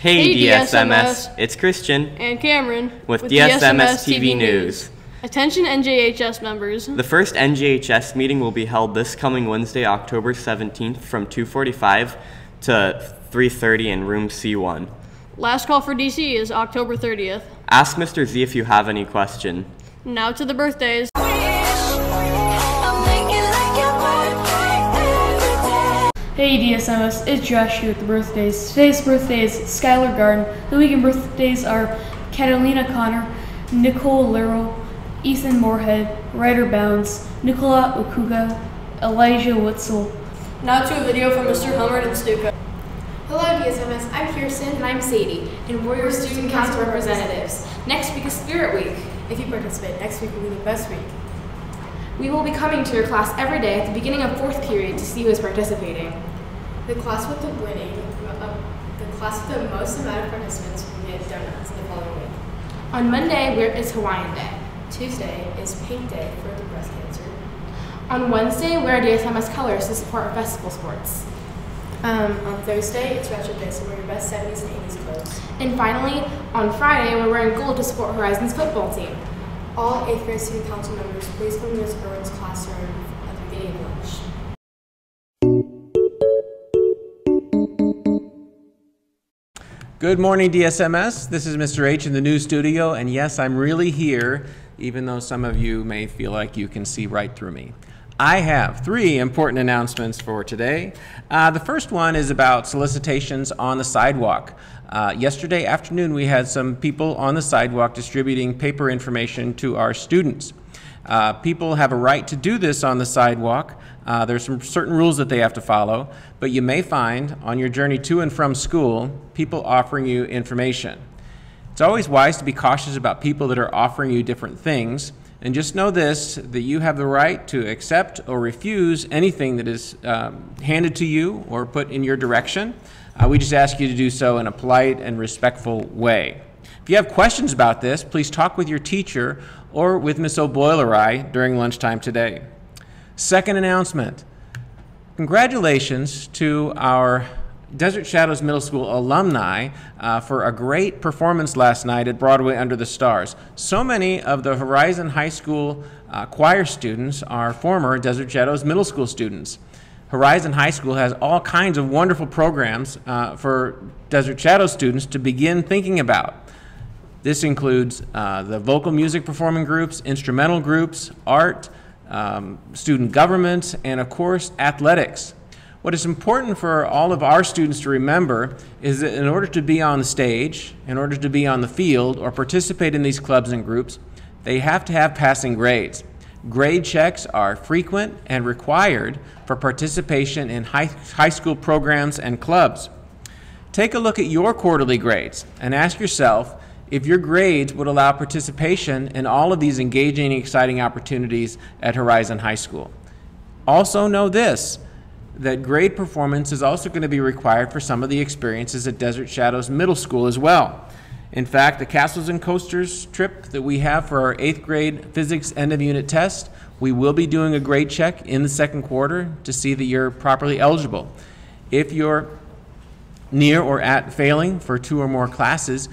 Hey DSMS, it's Christian and Cameron with DSMS TV News. Attention NJHS members. The first NJHS meeting will be held this coming Wednesday, October 17th from 2:45 to 3:30 in room C1. Last call for DC is October 30th. Ask Mr. Z if you have any question. Now to the birthdays. Hey DSMS, it's Josh here with the birthdays. Today's birthday is Skylar Garden. The weekend birthdays are Catalina Connor, Nicole Lero, Ethan Moorhead, Ryder Bounds, Nicola Okuga, Elijah Witzel. Now to a video from Mr. Hummert and Stuka. Hello DSMS, I'm Kirsten and I'm Sadie, and we're your student council representatives. Next week is Spirit Week. If you participate, next week will be the best week. We will be coming to your class every day at the beginning of 4th period to see who is participating. The class with the most amount of participants will get donuts the following week. On Monday, it's Hawaiian Day. Tuesday is Pink Day for the breast cancer. On Wednesday, wear DSMS colors to support festival sports. On Thursday, it's Retro Day, so wear your best 70s and 80s clothes. And finally, on Friday, we're wearing gold to support Horizon's football team. All 8th grade student council members, please come to Ms. Irwin's classroom at the beginning of lunch. Good morning, DSMS. This is Mr. H in the news studio, and yes, I'm really here, even though some of you may feel like you can see right through me. I have 3 important announcements for today. The first one is about solicitations on the sidewalk. Yesterday afternoon, we had some people on the sidewalk distributing paper information to our students. People have a right to do this on the sidewalk. There's some certain rules that they have to follow, but you may find on your journey to and from school, people offering you information. It's always wise to be cautious about people that are offering you different things, and just know this, that you have the right to accept or refuse anything that is handed to you or put in your direction. We just ask you to do so in a polite and respectful way. If you have questions about this, please talk with your teacher or with Ms. O'Boyle or I during lunchtime today. Second announcement, congratulations to our Desert Shadows Middle School alumni for a great performance last night at Broadway Under the Stars. So many of the Horizon High School choir students are former Desert Shadows Middle School students. Horizon High School has all kinds of wonderful programs for Desert Shadows students to begin thinking about. This includes the vocal music performing groups, instrumental groups, art, student government, and of course, athletics. What is important for all of our students to remember is that in order to be on the stage, in order to be on the field, or participate in these clubs and groups, they have to have passing grades. Grade checks are frequent and required for participation in high school programs and clubs. Take a look at your quarterly grades and ask yourself if your grades would allow participation in all of these engaging and exciting opportunities at Horizon High School. Also know this, that grade performance is also going to be required for some of the experiences at Desert Shadows Middle School as well. In fact, the Castles and Coasters trip that we have for our 8th grade physics end of unit test, we will be doing a grade check in the second quarter to see that you're properly eligible. If you're near or at failing for 2 or more classes,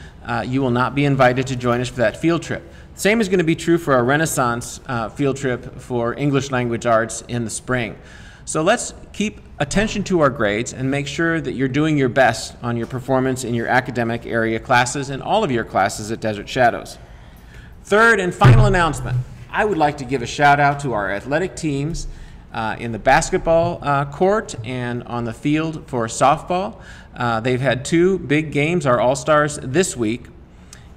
you will not be invited to join us for that field trip. The same is going to be true for our Renaissance field trip for English language arts in the spring. So let's keep attention to our grades and make sure that you're doing your best on your performance in your academic area classes and all of your classes at Desert Shadows. Third and final announcement, I would like to give a shout out to our athletic teams in the basketball court and on the field for softball. They've had 2 big games, our All-Stars, this week.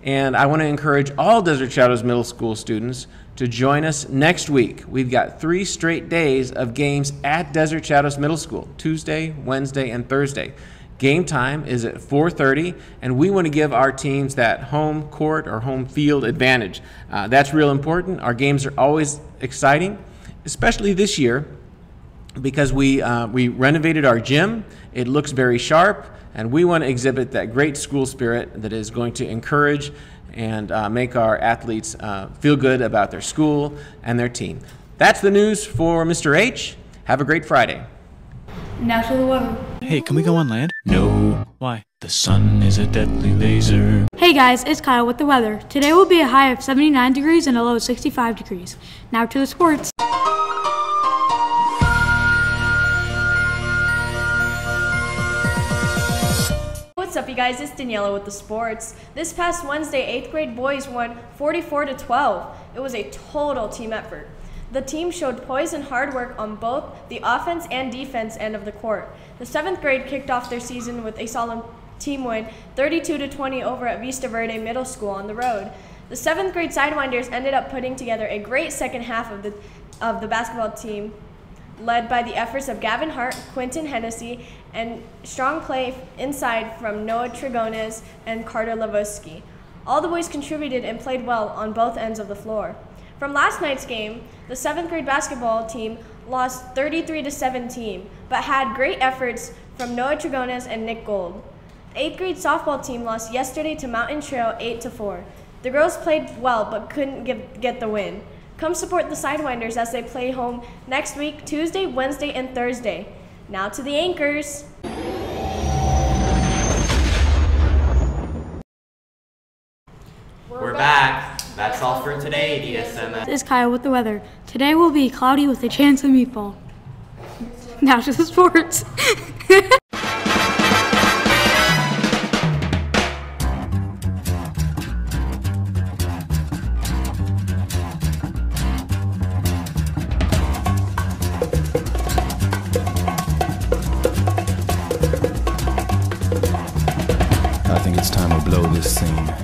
And I want to encourage all Desert Shadows Middle School students to join us next week. We've got 3 straight days of games at Desert Shadows Middle School, Tuesday, Wednesday, and Thursday. Game time is at 4:30, and we want to give our teams that home court or home field advantage. That's real important. Our games are always exciting, especially this year because we renovated our gym. It looks very sharp, and we want to exhibit that great school spirit that is going to encourage and make our athletes feel good about their school and their team. That's the news for Mr. H. Have a great Friday. Now to the weather. Hey, can we go on land? No. Why? The sun is a deadly laser. Hey guys, it's Kyle with the weather. Today will be a high of 79 degrees and a low of 65 degrees. Now to the sports. What's up, you guys? It's Daniela with the sports. This past Wednesday, 8th grade boys won 44-12. It was a total team effort. The team showed poise and hard work on both the offense and defense end of the court. The 7th grade kicked off their season with a solid team win, 32-20 over at Vista Verde Middle School on the road. The 7th grade Sidewinders ended up putting together a great second half of the basketball team, led by the efforts of Gavin Hart, Quentin Hennessy, and strong play inside from Noah Trigones and Carter Lavoski. All the boys contributed and played well on both ends of the floor. From last night's game, the 7th grade basketball team lost 33-17, but had great efforts from Noah Trigones and Nick Gold. The 8th grade softball team lost yesterday to Mountain Trail 8-4. The girls played well but couldn't get the win. Come support the Sidewinders as they play home next week, Tuesday, Wednesday, and Thursday. Now to the anchors. We're back. That's all for today, DSMS. This is Kyle with the weather. Today will be cloudy with a chance of meatball. Now to the sports. I think it's time to blow this scene.